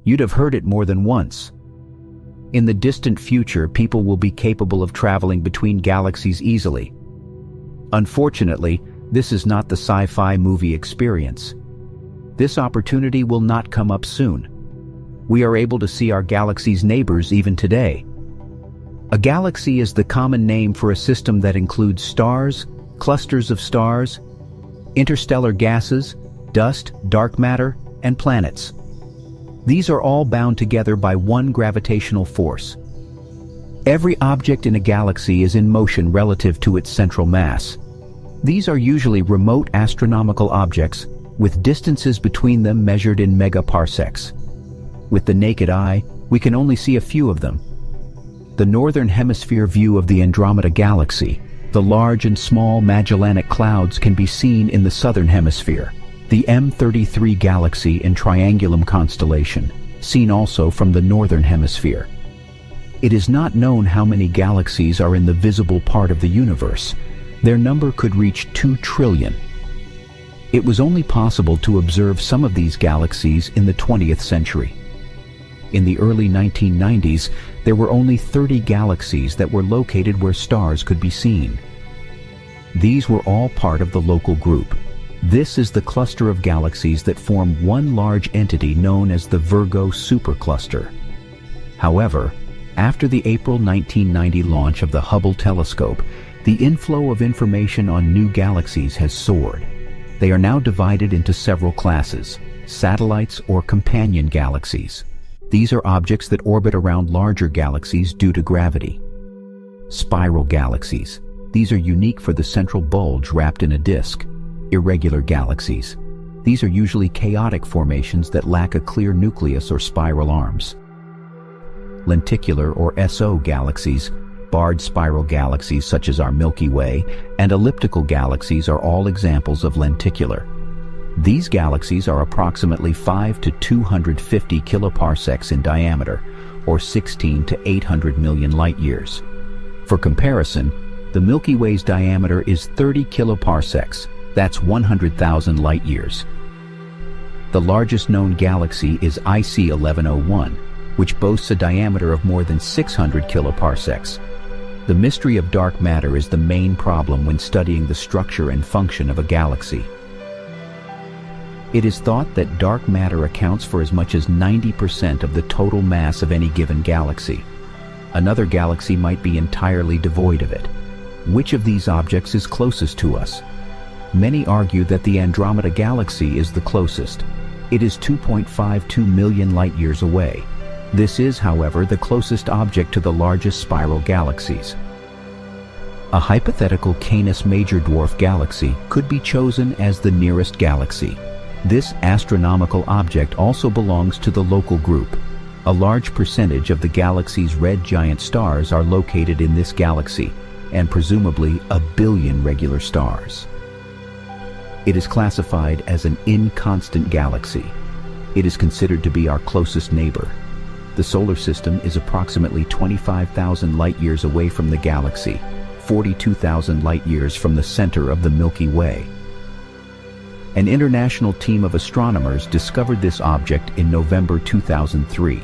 You'd have heard it more than once. In the distant future, people will be capable of traveling between galaxies easily. Unfortunately, this is not the sci-fi movie experience. This opportunity will not come up soon. We are able to see our galaxy's neighbors even today. A galaxy is the common name for a system that includes stars, clusters of stars, interstellar gases, dust, dark matter, and planets. These are all bound together by one gravitational force. Every object in a galaxy is in motion relative to its central mass. These are usually remote astronomical objects, with distances between them measured in megaparsecs. With the naked eye, we can only see a few of them. The northern hemisphere view of the Andromeda Galaxy, the large and small Magellanic Clouds, can be seen in the southern hemisphere. The M33 galaxy in Triangulum constellation, seen also from the northern hemisphere. It is not known how many galaxies are in the visible part of the universe. Their number could reach 2 trillion. It was only possible to observe some of these galaxies in the 20th century. In the early 1990s, there were only 30 galaxies that were located where stars could be seen. These were all part of the local group. This is the cluster of galaxies that form one large entity known as the Virgo supercluster. However, after the April 1990 launch of the Hubble telescope, the inflow of information on new galaxies has soared. They are now divided into several classes: satellites or companion galaxies. These are objects that orbit around larger galaxies due to gravity. Spiral galaxies. These are unique for the central bulge wrapped in a disk. Irregular galaxies. These are usually chaotic formations that lack a clear nucleus or spiral arms. Lenticular or SO galaxies, barred spiral galaxies such as our Milky Way, and elliptical galaxies are all examples of lenticular. These galaxies are approximately 5 to 250 kiloparsecs in diameter, or 16 to 800 million light-years. For comparison, the Milky Way's diameter is 30 kiloparsecs. That's 100,000 light-years. The largest known galaxy is IC 1101, which boasts a diameter of more than 600 kiloparsecs. The mystery of dark matter is the main problem when studying the structure and function of a galaxy. It is thought that dark matter accounts for as much as 90% of the total mass of any given galaxy. Another galaxy might be entirely devoid of it. Which of these objects is closest to us? Many argue that the Andromeda Galaxy is the closest. It is 2.52 million light-years away. This is, however, the closest object to the largest spiral galaxies. A hypothetical Canis Major Dwarf galaxy could be chosen as the nearest galaxy. This astronomical object also belongs to the local group. A large percentage of the galaxy's red giant stars are located in this galaxy, and presumably 1 billion regular stars. It is classified as an inconstant galaxy. It is considered to be our closest neighbor. The solar system is approximately 25,000 light-years away from the galaxy, 42,000 light-years from the center of the Milky Way. An international team of astronomers discovered this object in November 2003.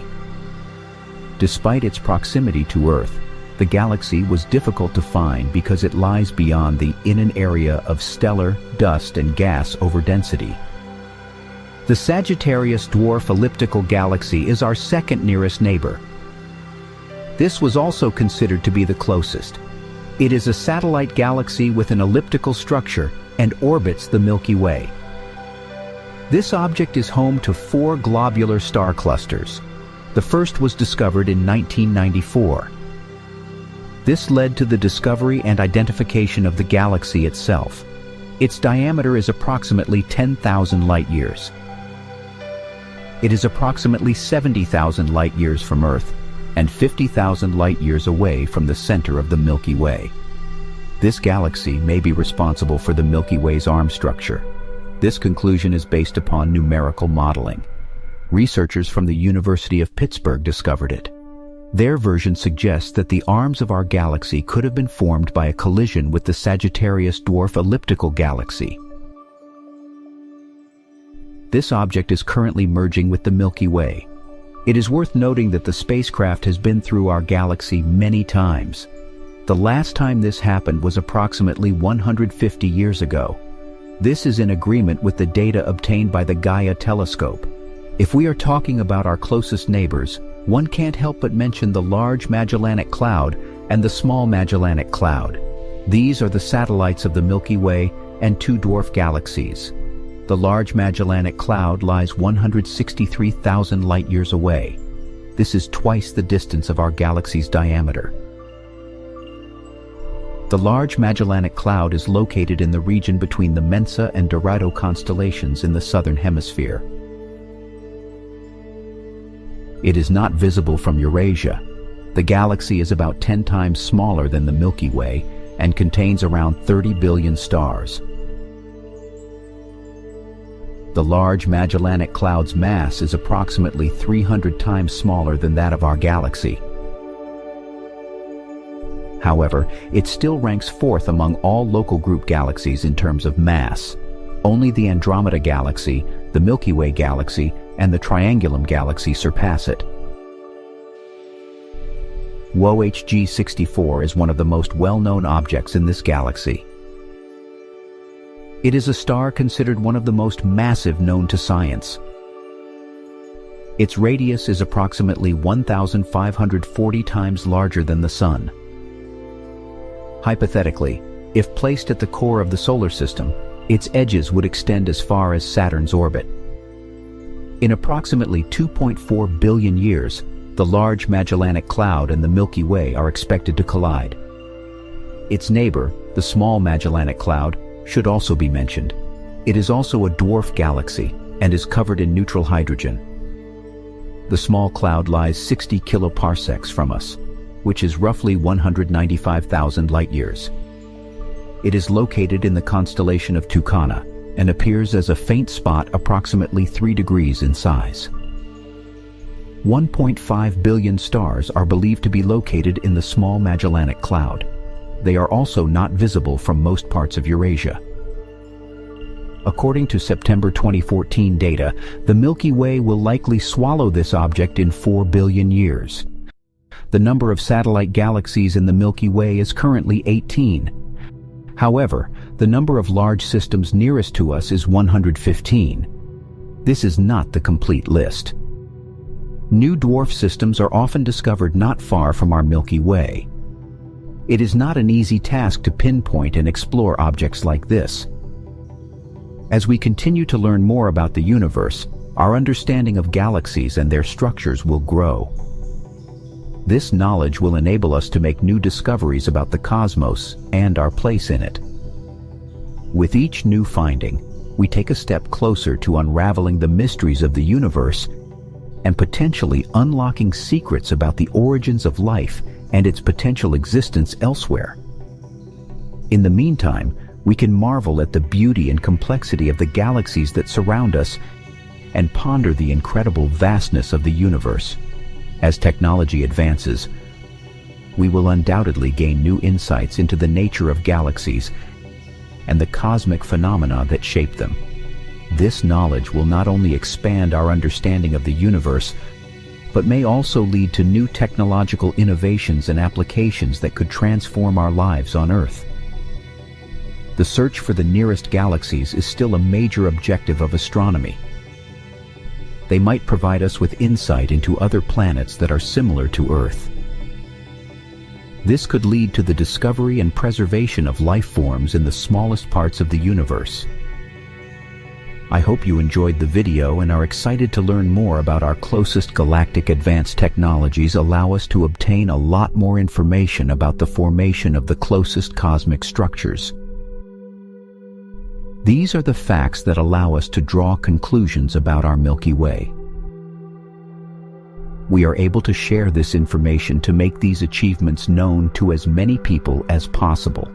Despite its proximity to Earth, the galaxy was difficult to find because it lies beyond in an area of stellar, dust, and gas overdensity. The Sagittarius Dwarf Elliptical Galaxy is our second nearest neighbor. This was also considered to be the closest. It is a satellite galaxy with an elliptical structure and orbits the Milky Way. This object is home to 4 globular star clusters. The first was discovered in 1994. This led to the discovery and identification of the galaxy itself. Its diameter is approximately 10,000 light-years. It is approximately 70,000 light-years from Earth and 50,000 light-years away from the center of the Milky Way. This galaxy may be responsible for the Milky Way's arm structure. This conclusion is based upon numerical modeling. Researchers from the University of Pittsburgh discovered it. Their version suggests that the arms of our galaxy could have been formed by a collision with the Sagittarius Dwarf Elliptical Galaxy. This object is currently merging with the Milky Way. It is worth noting that the spacecraft has been through our galaxy many times. The last time this happened was approximately 150 years ago. This is in agreement with the data obtained by the Gaia telescope. If we are talking about our closest neighbors, one can't help but mention the Large Magellanic Cloud and the Small Magellanic Cloud. These are the satellites of the Milky Way and two dwarf galaxies. The Large Magellanic Cloud lies 163,000 light-years away. This is twice the distance of our galaxy's diameter. The Large Magellanic Cloud is located in the region between the Mensa and Dorado constellations in the southern hemisphere. It is not visible from Eurasia. The galaxy is about 10 times smaller than the Milky Way and contains around 30 billion stars. The Large Magellanic Cloud's mass is approximately 300 times smaller than that of our galaxy. However, it still ranks fourth among all local group galaxies in terms of mass. Only the Andromeda Galaxy, the Milky Way Galaxy, and the Triangulum Galaxy surpass it. WOHG 64 is one of the most well-known objects in this galaxy. It is a star considered one of the most massive known to science. Its radius is approximately 1,540 times larger than the Sun. Hypothetically, if placed at the core of the solar system, its edges would extend as far as Saturn's orbit. In approximately 2.4 billion years, the Large Magellanic Cloud and the Milky Way are expected to collide. Its neighbor, the Small Magellanic Cloud, should also be mentioned. It is also a dwarf galaxy and is covered in neutral hydrogen. The small cloud lies 60 kiloparsecs from us, which is roughly 195,000 light-years. It is located in the constellation of Tucana and appears as a faint spot approximately 3 degrees in size. 1.5 billion stars are believed to be located in the Small Magellanic Cloud. They are also not visible from most parts of Eurasia. According to September 2014 data, the Milky Way will likely swallow this object in 4 billion years. The number of satellite galaxies in the Milky Way is currently 18. However, the number of large systems nearest to us is 115. This is not the complete list. New dwarf systems are often discovered not far from our Milky Way. It is not an easy task to pinpoint and explore objects like this. As we continue to learn more about the universe, our understanding of galaxies and their structures will grow. This knowledge will enable us to make new discoveries about the cosmos and our place in it. With each new finding, we take a step closer to unraveling the mysteries of the universe and potentially unlocking secrets about the origins of life and its potential existence elsewhere. In the meantime, we can marvel at the beauty and complexity of the galaxies that surround us and ponder the incredible vastness of the universe. As technology advances, we will undoubtedly gain new insights into the nature of galaxies and the cosmic phenomena that shape them. This knowledge will not only expand our understanding of the universe, but may also lead to new technological innovations and applications that could transform our lives on Earth. The search for the nearest galaxies is still a major objective of astronomy. They might provide us with insight into other planets that are similar to Earth. This could lead to the discovery and preservation of life forms in the smallest parts of the universe. I hope you enjoyed the video and are excited to learn more about our closest galactic advanced technologies allow us to obtain a lot more information about the formation of the closest cosmic structures. These are the facts that allow us to draw conclusions about our Milky Way. We are able to share this information to make these achievements known to as many people as possible.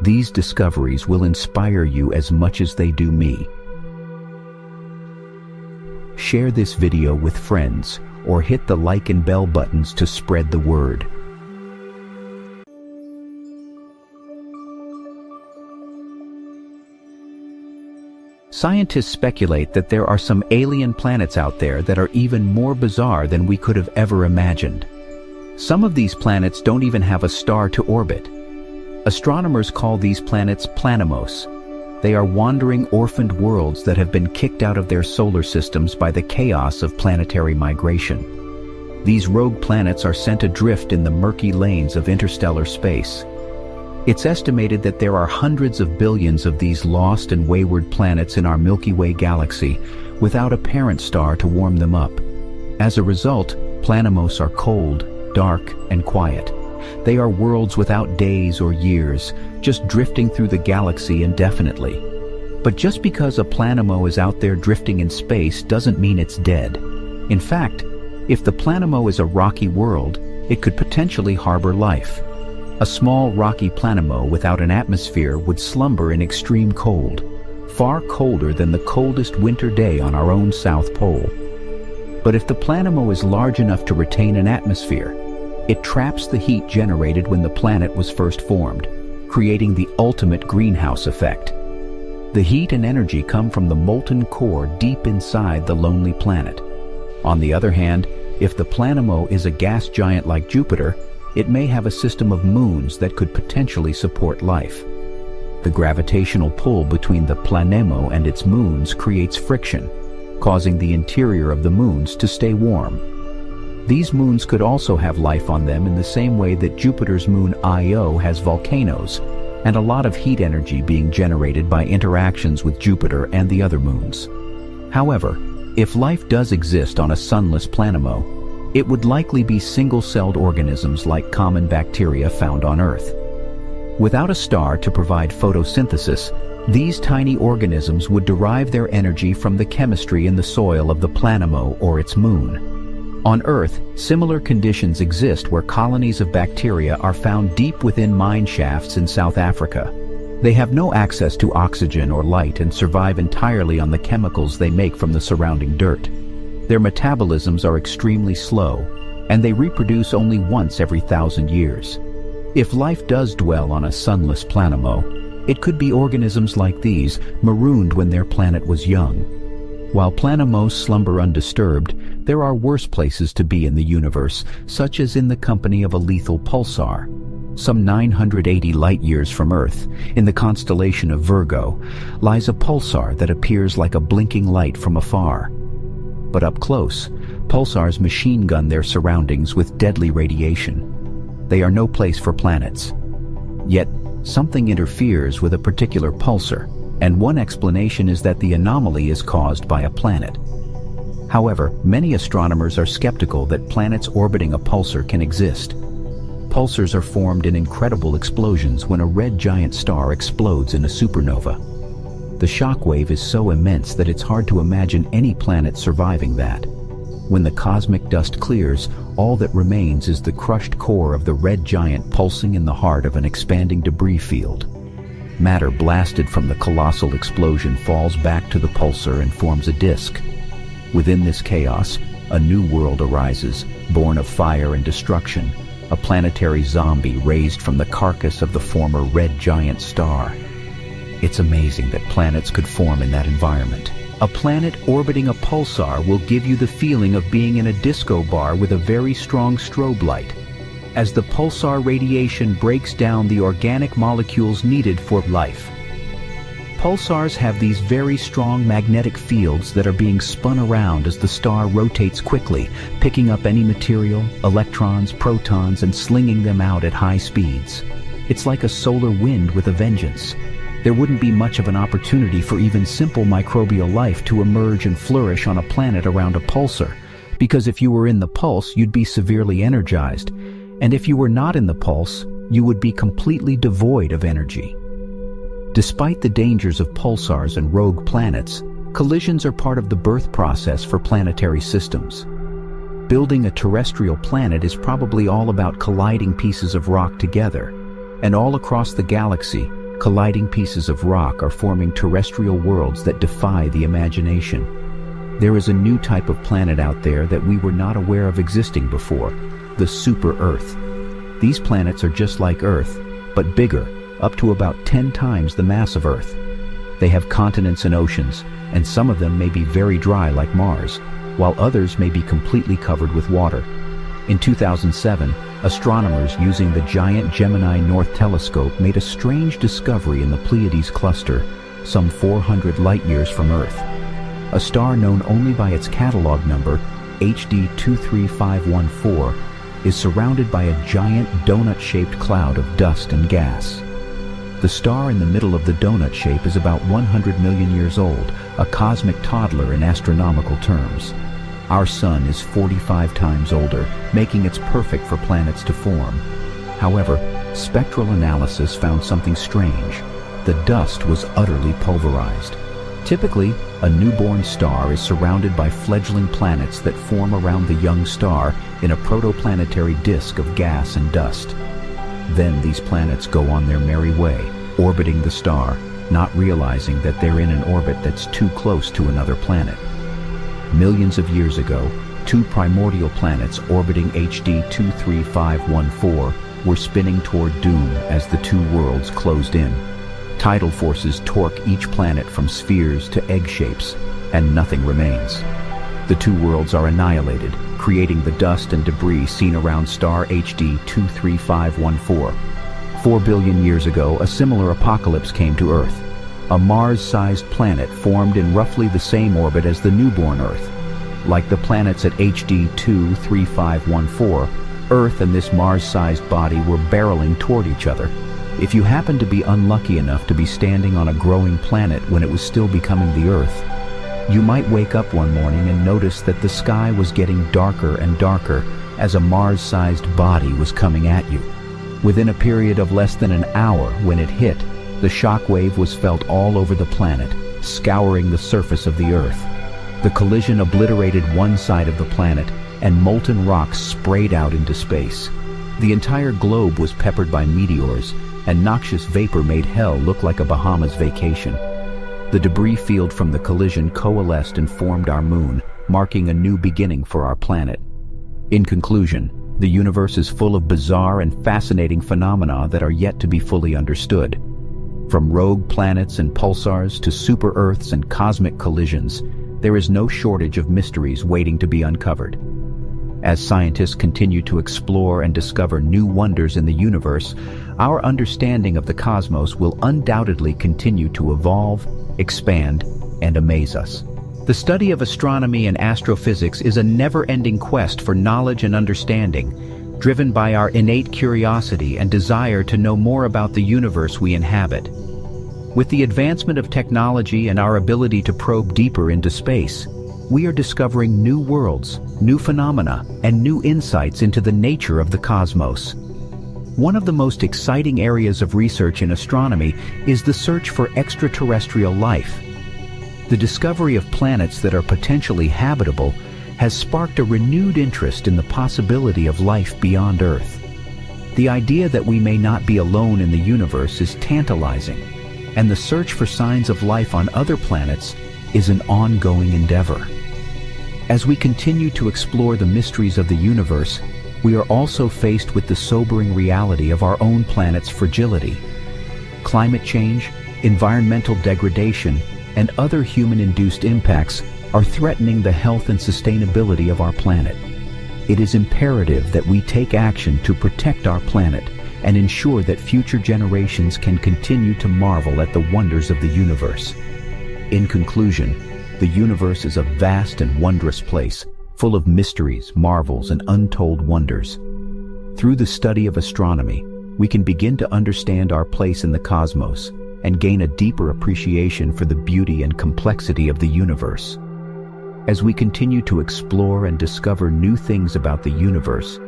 These discoveries will inspire you as much as they do me. Share this video with friends or hit the like and bell buttons to spread the word. Scientists speculate that there are some alien planets out there that are even more bizarre than we could have ever imagined. Some of these planets don't even have a star to orbit. Astronomers call these planets planemos. They are wandering orphaned worlds that have been kicked out of their solar systems by the chaos of planetary migration. These rogue planets are sent adrift in the murky lanes of interstellar space. It's estimated that there are hundreds of billions of these lost and wayward planets in our Milky Way galaxy, without a parent star to warm them up. As a result, planemos are cold, dark, and quiet. They are worlds without days or years, just drifting through the galaxy indefinitely. But just because a planemo is out there drifting in space doesn't mean it's dead. In fact, if the planemo is a rocky world, it could potentially harbor life. A small rocky planemo without an atmosphere would slumber in extreme cold, far colder than the coldest winter day on our own South Pole. But if the planemo is large enough to retain an atmosphere, it traps the heat generated when the planet was first formed, creating the ultimate greenhouse effect. The heat and energy come from the molten core deep inside the lonely planet. On the other hand, if the planemo is a gas giant like Jupiter, it may have a system of moons that could potentially support life. The gravitational pull between the planemo and its moons creates friction, causing the interior of the moons to stay warm. These moons could also have life on them in the same way that Jupiter's moon Io has volcanoes, and a lot of heat energy being generated by interactions with Jupiter and the other moons. However, if life does exist on a sunless planemo, it would likely be single-celled organisms like common bacteria found on Earth. Without a star to provide photosynthesis, these tiny organisms would derive their energy from the chemistry in the soil of the planemo or its moon. On Earth, similar conditions exist where colonies of bacteria are found deep within mine shafts in South Africa. They have no access to oxygen or light and survive entirely on the chemicals they make from the surrounding dirt. Their metabolisms are extremely slow, and they reproduce only once every 1,000 years. If life does dwell on a sunless planemo, it could be organisms like these, marooned when their planet was young. While planemos slumber undisturbed, there are worse places to be in the universe, such as in the company of a lethal pulsar. Some 980 light-years from Earth, in the constellation of Virgo, lies a pulsar that appears like a blinking light from afar. But up close, pulsars machine gun their surroundings with deadly radiation. They are no place for planets. Yet, something interferes with a particular pulsar, and one explanation is that the anomaly is caused by a planet. However, many astronomers are skeptical that planets orbiting a pulsar can exist. Pulsars are formed in incredible explosions when a red giant star explodes in a supernova. The shock wave is so immense that it's hard to imagine any planet surviving that. When the cosmic dust clears, all that remains is the crushed core of the red giant pulsing in the heart of an expanding debris field. Matter blasted from the colossal explosion falls back to the pulsar and forms a disk. Within this chaos, a new world arises, born of fire and destruction, a planetary zombie raised from the carcass of the former red giant star. It's amazing that planets could form in that environment. A planet orbiting a pulsar will give you the feeling of being in a disco bar with a very strong strobe light, as the pulsar radiation breaks down the organic molecules needed for life. Pulsars have these very strong magnetic fields that are being spun around as the star rotates quickly, picking up any material, electrons, protons, and slinging them out at high speeds. It's like a solar wind with a vengeance. There wouldn't be much of an opportunity for even simple microbial life to emerge and flourish on a planet around a pulsar, because if you were in the pulse, you'd be severely energized, and if you were not in the pulse, you would be completely devoid of energy. Despite the dangers of pulsars and rogue planets, collisions are part of the birth process for planetary systems. Building a terrestrial planet is probably all about colliding pieces of rock together, and all across the galaxy, colliding pieces of rock are forming terrestrial worlds that defy the imagination. There is a new type of planet out there that we were not aware of existing before, the super-Earth. These planets are just like Earth, but bigger, up to about 10 times the mass of Earth. They have continents and oceans, and some of them may be very dry like Mars, while others may be completely covered with water. In 2007, astronomers using the giant Gemini North Telescope made a strange discovery in the Pleiades cluster, some 400 light-years from Earth. A star known only by its catalog number, HD 23514, is surrounded by a giant donut-shaped cloud of dust and gas. The star in the middle of the donut shape is about 100 million years old, a cosmic toddler in astronomical terms. Our Sun is 45 times older, making it perfect for planets to form. However, spectral analysis found something strange. The dust was utterly pulverized. Typically, a newborn star is surrounded by fledgling planets that form around the young star in a protoplanetary disk of gas and dust. Then these planets go on their merry way, orbiting the star, not realizing that they're in an orbit that's too close to another planet. Millions of years ago, two primordial planets orbiting HD 23514 were spinning toward doom as the two worlds closed in. Tidal forces torque each planet from spheres to egg shapes, and nothing remains. The two worlds are annihilated, creating the dust and debris seen around star HD 23514. 4 billion years ago, a similar apocalypse came to Earth. A Mars-sized planet formed in roughly the same orbit as the newborn Earth. Like the planets at HD 23514, Earth and this Mars-sized body were barreling toward each other. If you happened to be unlucky enough to be standing on a growing planet when it was still becoming the Earth, you might wake up one morning and notice that the sky was getting darker and darker as a Mars-sized body was coming at you. Within a period of less than an hour when it hit, the shock wave was felt all over the planet, scouring the surface of the Earth. The collision obliterated one side of the planet, and molten rocks sprayed out into space. The entire globe was peppered by meteors, and noxious vapor made hell look like a Bahamas vacation. The debris field from the collision coalesced and formed our moon, marking a new beginning for our planet. In conclusion, the universe is full of bizarre and fascinating phenomena that are yet to be fully understood. From rogue planets and pulsars to super-Earths and cosmic collisions, there is no shortage of mysteries waiting to be uncovered. As scientists continue to explore and discover new wonders in the universe, our understanding of the cosmos will undoubtedly continue to evolve, expand, and amaze us. The study of astronomy and astrophysics is a never-ending quest for knowledge and understanding, driven by our innate curiosity and desire to know more about the universe we inhabit. With the advancement of technology and our ability to probe deeper into space, we are discovering new worlds, new phenomena, and new insights into the nature of the cosmos. One of the most exciting areas of research in astronomy is the search for extraterrestrial life. The discovery of planets that are potentially habitable has sparked a renewed interest in the possibility of life beyond Earth. The idea that we may not be alone in the universe is tantalizing, and the search for signs of life on other planets is an ongoing endeavor. As we continue to explore the mysteries of the universe, we are also faced with the sobering reality of our own planet's fragility. Climate change, environmental degradation, and other human-induced impacts are threatening the health and sustainability of our planet. It is imperative that we take action to protect our planet and ensure that future generations can continue to marvel at the wonders of the universe. In conclusion, the universe is a vast and wondrous place, full of mysteries, marvels, and untold wonders. Through the study of astronomy, we can begin to understand our place in the cosmos and gain a deeper appreciation for the beauty and complexity of the universe. As we continue to explore and discover new things about the universe,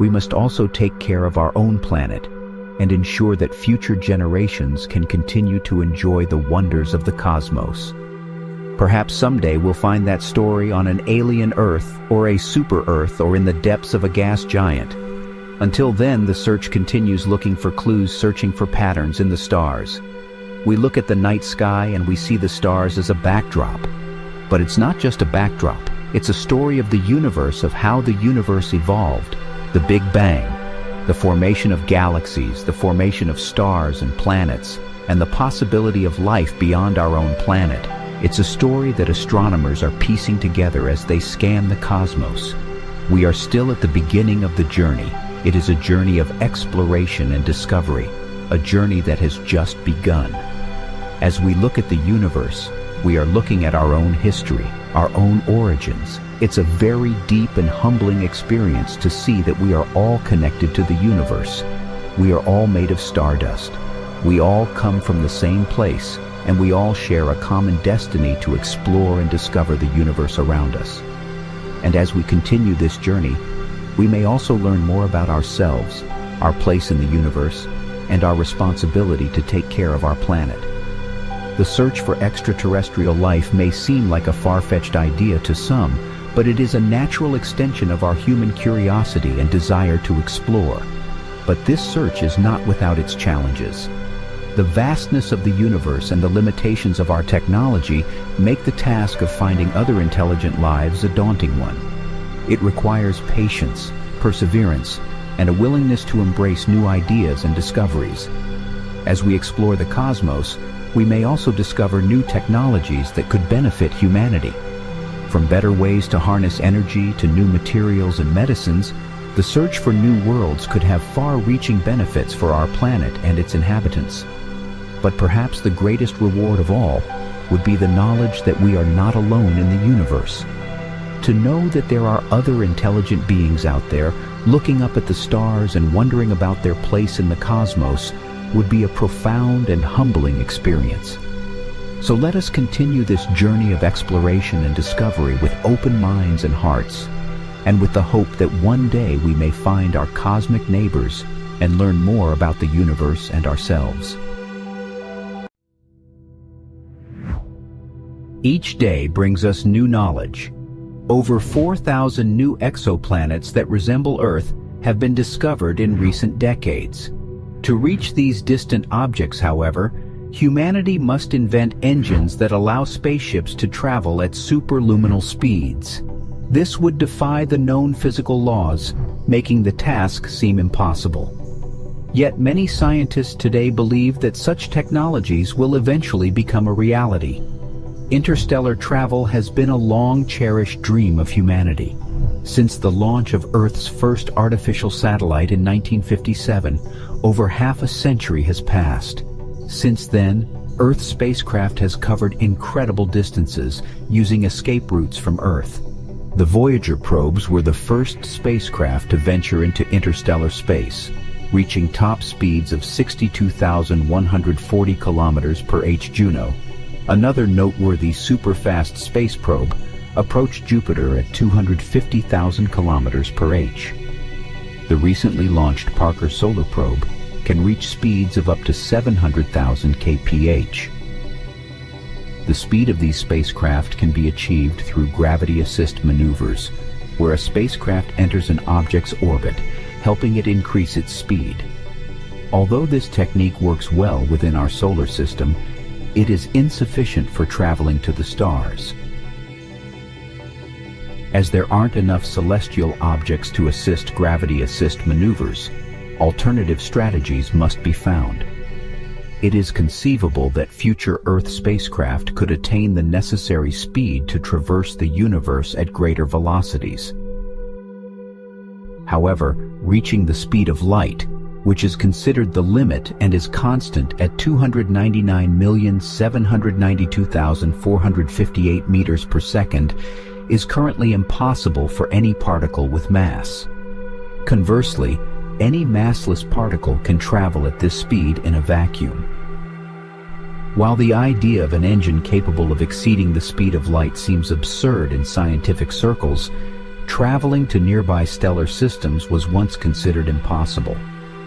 we must also take care of our own planet and ensure that future generations can continue to enjoy the wonders of the cosmos. Perhaps someday we'll find that story on an alien Earth or a super-Earth or in the depths of a gas giant. Until then, the search continues, looking for clues, searching for patterns in the stars. We look at the night sky and we see the stars as a backdrop. But it's not just a backdrop. It's a story of the universe, of how the universe evolved, the Big Bang, the formation of galaxies, the formation of stars and planets, and the possibility of life beyond our own planet. It's a story that astronomers are piecing together as they scan the cosmos. We are still at the beginning of the journey. It is a journey of exploration and discovery, a journey that has just begun. As we look at the universe, we are looking at our own history, our own origins. It's a very deep and humbling experience to see that we are all connected to the universe. We are all made of stardust. We all come from the same place, and we all share a common destiny to explore and discover the universe around us. And as we continue this journey, we may also learn more about ourselves, our place in the universe, and our responsibility to take care of our planet. The search for extraterrestrial life may seem like a far-fetched idea to some, but it is a natural extension of our human curiosity and desire to explore. But this search is not without its challenges. The vastness of the universe and the limitations of our technology make the task of finding other intelligent lives a daunting one. It requires patience, perseverance, and a willingness to embrace new ideas and discoveries. As we explore the cosmos, we may also discover new technologies that could benefit humanity. From better ways to harness energy to new materials and medicines, the search for new worlds could have far-reaching benefits for our planet and its inhabitants. But perhaps the greatest reward of all would be the knowledge that we are not alone in the universe. To know that there are other intelligent beings out there looking up at the stars and wondering about their place in the cosmos would be a profound and humbling experience. So let us continue this journey of exploration and discovery with open minds and hearts, and with the hope that one day we may find our cosmic neighbors and learn more about the universe and ourselves. Each day brings us new knowledge. Over 4,000 new exoplanets that resemble Earth have been discovered in recent decades. To reach these distant objects, however, humanity must invent engines that allow spaceships to travel at superluminal speeds. This would defy the known physical laws, making the task seem impossible. Yet many scientists today believe that such technologies will eventually become a reality. Interstellar travel has been a long-cherished dream of humanity. Since the launch of Earth's first artificial satellite in 1957, over half a century has passed. Since then, Earth's spacecraft has covered incredible distances using escape routes from Earth. The Voyager probes were the first spacecraft to venture into interstellar space, reaching top speeds of 62,140 kilometers per h. Juno. Another noteworthy superfast space probe approached Jupiter at 250,000 kilometers per h. The recently launched Parker Solar Probe can reach speeds of up to 700,000 kph. The speed of these spacecraft can be achieved through gravity-assist maneuvers, where a spacecraft enters an object's orbit, helping it increase its speed. Although this technique works well within our solar system, it is insufficient for traveling to the stars. As there aren't enough celestial objects to assist gravity-assist maneuvers, alternative strategies must be found. It is conceivable that future Earth spacecraft could attain the necessary speed to traverse the universe at greater velocities. However, reaching the speed of light, which is considered the limit and is constant at 299,792,458 meters per second, is currently impossible for any particle with mass. Conversely, any massless particle can travel at this speed in a vacuum. While the idea of an engine capable of exceeding the speed of light seems absurd in scientific circles, traveling to nearby stellar systems was once considered impossible.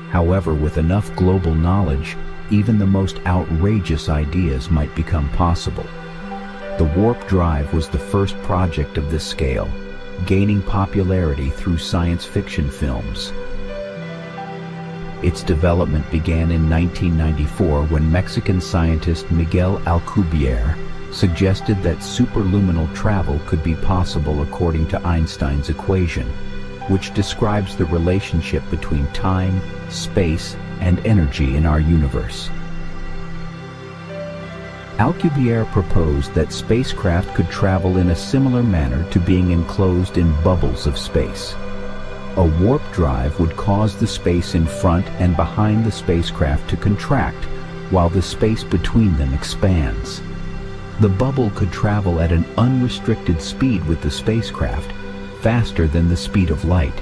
However, with enough global knowledge, even the most outrageous ideas might become possible. The warp drive was the first project of this scale, gaining popularity through science fiction films. Its development began in 1994 when Mexican scientist Miguel Alcubierre suggested that superluminal travel could be possible according to Einstein's equation, which describes the relationship between time, space, and energy in our universe. Alcubierre proposed that spacecraft could travel in a similar manner to being enclosed in bubbles of space. A warp drive would cause the space in front and behind the spacecraft to contract, while the space between them expands. The bubble could travel at an unrestricted speed with the spacecraft, faster than the speed of light.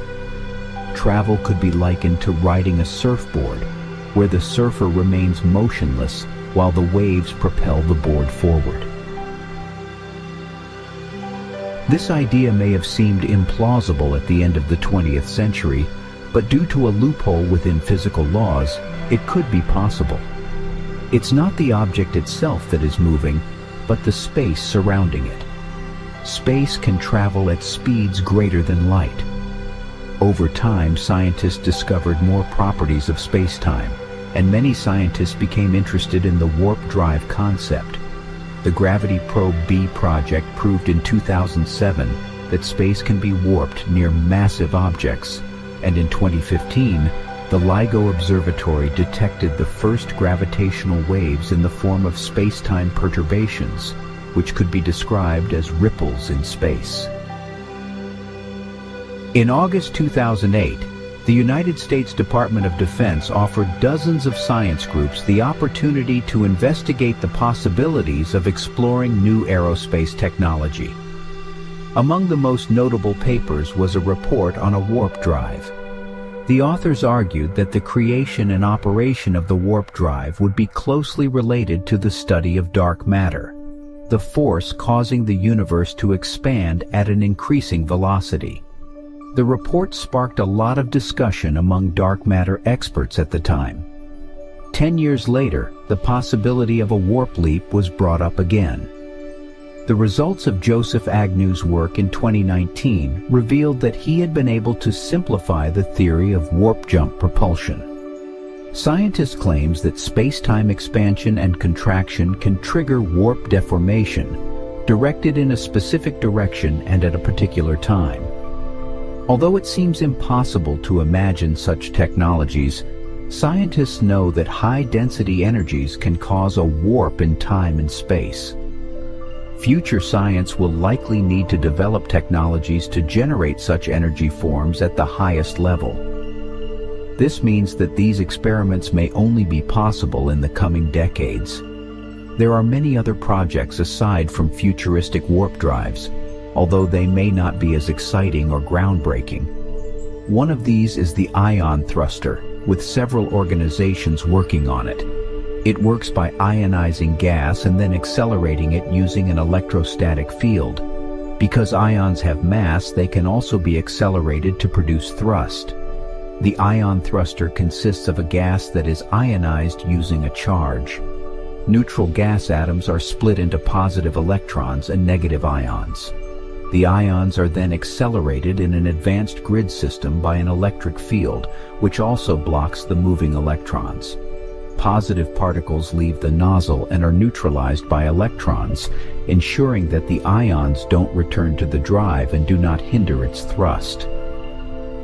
Travel could be likened to riding a surfboard, where the surfer remains motionless while the waves propel the board forward. This idea may have seemed implausible at the end of the 20th century, but due to a loophole within physical laws, it could be possible. It's not the object itself that is moving, but the space surrounding it. Space can travel at speeds greater than light. Over time, scientists discovered more properties of space-time, and many scientists became interested in the warp drive concept. The Gravity Probe B project proved in 2007 that space can be warped near massive objects, and in 2015, the LIGO Observatory detected the first gravitational waves in the form of space-time perturbations, which could be described as ripples in space. In August 2008, the United States Department of Defense offered dozens of science groups the opportunity to investigate the possibilities of exploring new aerospace technology. Among the most notable papers was a report on a warp drive. The authors argued that the creation and operation of the warp drive would be closely related to the study of dark matter, the force causing the universe to expand at an increasing velocity. The report sparked a lot of discussion among dark matter experts at the time. 10 years later, the possibility of a warp leap was brought up again. The results of Joseph Agnew's work in 2019 revealed that he had been able to simplify the theory of warp jump propulsion. Scientists claim that space-time expansion and contraction can trigger warp deformation, directed in a specific direction and at a particular time. Although it seems impossible to imagine such technologies, scientists know that high-density energies can cause a warp in time and space. Future science will likely need to develop technologies to generate such energy forms at the highest level. This means that these experiments may only be possible in the coming decades. There are many other projects aside from futuristic warp drives, although they may not be as exciting or groundbreaking. One of these is the ion thruster, with several organizations working on it. It works by ionizing gas and then accelerating it using an electrostatic field. Because ions have mass, they can also be accelerated to produce thrust. The ion thruster consists of a gas that is ionized using a charge. Neutral gas atoms are split into positive electrons and negative ions. The ions are then accelerated in an advanced grid system by an electric field, which also blocks the moving electrons. Positive particles leave the nozzle and are neutralized by electrons, ensuring that the ions don't return to the drive and do not hinder its thrust.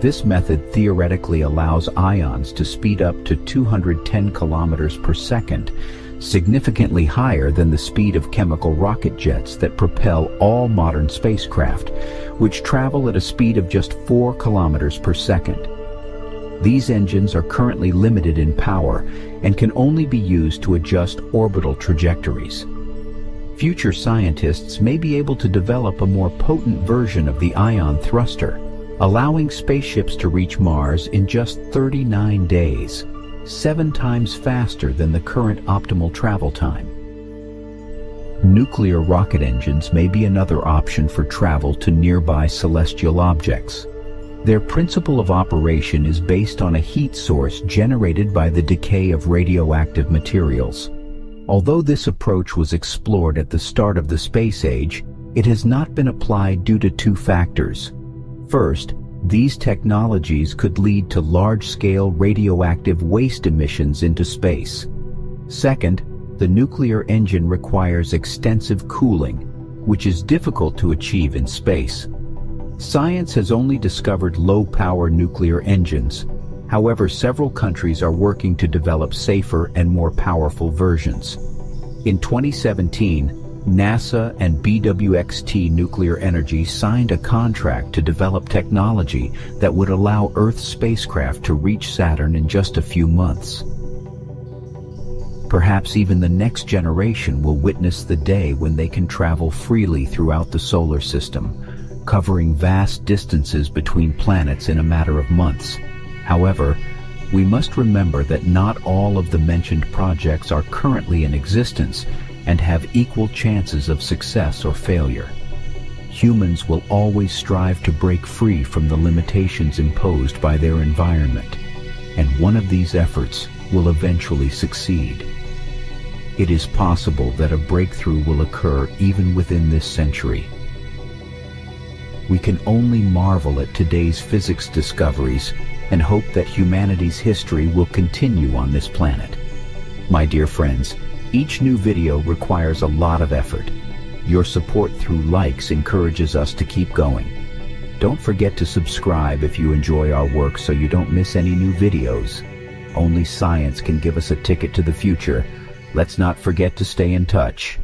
This method theoretically allows ions to speed up to 210 kilometers per second, significantly higher than the speed of chemical rocket jets that propel all modern spacecraft, which travel at a speed of just 4 kilometers per second. These engines are currently limited in power and can only be used to adjust orbital trajectories. Future scientists may be able to develop a more potent version of the ion thruster, allowing spaceships to reach Mars in just 39 days. 7 times faster than the current optimal travel time. Nuclear rocket engines may be another option for travel to nearby celestial objects. Their principle of operation is based on a heat source generated by the decay of radioactive materials. Although this approach was explored at the start of the space age, it has not been applied due to 2 factors. First, these technologies could lead to large-scale radioactive waste emissions into space. Second, the nuclear engine requires extensive cooling, which is difficult to achieve in space. Science has only discovered low-power nuclear engines. However, several countries are working to develop safer and more powerful versions. In 2017, NASA and BWXT Nuclear Energy signed a contract to develop technology that would allow Earth's spacecraft to reach Saturn in just a few months. Perhaps even the next generation will witness the day when they can travel freely throughout the solar system, covering vast distances between planets in a matter of months. However, we must remember that not all of the mentioned projects are currently in existence and have equal chances of success or failure. Humans will always strive to break free from the limitations imposed by their environment, and one of these efforts will eventually succeed. It is possible that a breakthrough will occur even within this century. We can only marvel at today's physics discoveries and hope that humanity's history will continue on this planet. My dear friends, each new video requires a lot of effort. Your support through likes encourages us to keep going. Don't forget to subscribe if you enjoy our work so you don't miss any new videos. Only science can give us a ticket to the future. Let's not forget to stay in touch.